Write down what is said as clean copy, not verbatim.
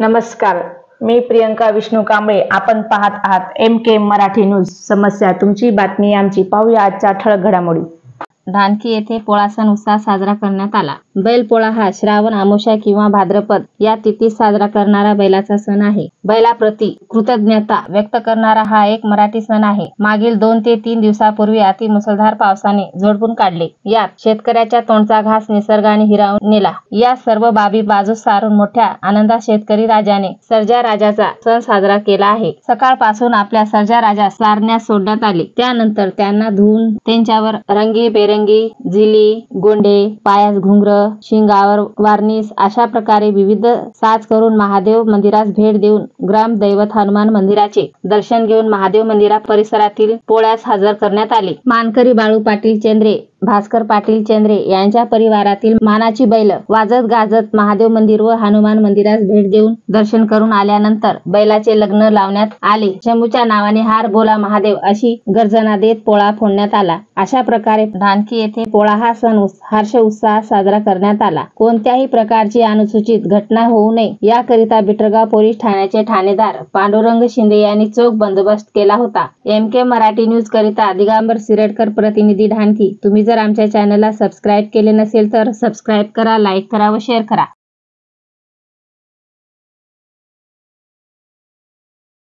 नमस्कार, मी प्रियंका विष्णू कांबळे. आपण पाहत आहात MK मराठी न्यूज. समस्या तुमची, बातमी आमची. पाहूया आजच्या ठळक घडामोडी. ढानकी येथे पोळा सण उत्साहात साजरा करण्यात आला. बैलपोळा हा श्रावण अमावस्या किंवा भाद्रपद या तिथीत साजरा करणारा बैलाचा सण आहे. बैलाप्रती कृतज्ञता व्यक्त करणारा हा एक मराठी सण आहे. मागील 2 ते 3 दिवसापूर्वी अति मुसळधार पावसाने झोडपून काढले. यात शेतकऱ्याच्या तोंडचा घास निसर्गाने हिरावून नेला. या सर्व बाबी बाजूस सारून मोठ्या आनंदात शेतकरी राजाने सर्जा राजाचा सण साजरा केला आहे. सकाळपासून आपल्या सर्जा राजास चारण्यास सोडण्यात आले. त्यानंतर त्यांना धुवून त्यांच्यावर रंगीबेरंगी झिली, गोंडे, पायास घुंगर, शिंगावर वार्निश अशा प्रकारे विविध साज करून महादेव मंदिरास भेट देऊन ग्रामदैवत हनुमान मंदिराचे दर्शन घेऊन महादेव मंदिरा परिसरातील पोळ्यास हजर करण्यात आले. मानकरी बाळू पाटील चेंद्रे, भास्कर पाटील चेंद्रे यांच्या परिवारातील मानाची बैल वाजत गाजत महादेव मंदिर व हनुमान मंदिरास भेट देऊन दर्शन करून आल्यानंतर बैलाचे लग्न लावण्यात आले. शंभूच्या नावाने हार बोला महादेव अशी गर्जना देत पोळा फोडण्यात आला. अशा प्रकारे ढानकी येथे पोळा हा सण हर्ष उत्साहात साजरा करण्यात आला. कोणत्याही प्रकारची अनुचित घटना होऊ नये याकरिता बिटरगाव पोलीस ठाण्याचे ठाणेदार पांडुरंग शिंदे यांनी चोख बंदोबस्त केला होता. MK मराठी न्यूज करिता दिगंबर सिरडकर, प्रतिनिधी ढानकी. तुम्ही जर आमच्या चॅनलला सबस्क्राईब केले नसेल तर सबस्क्राईब करा, लाईक करा व शेअर करा.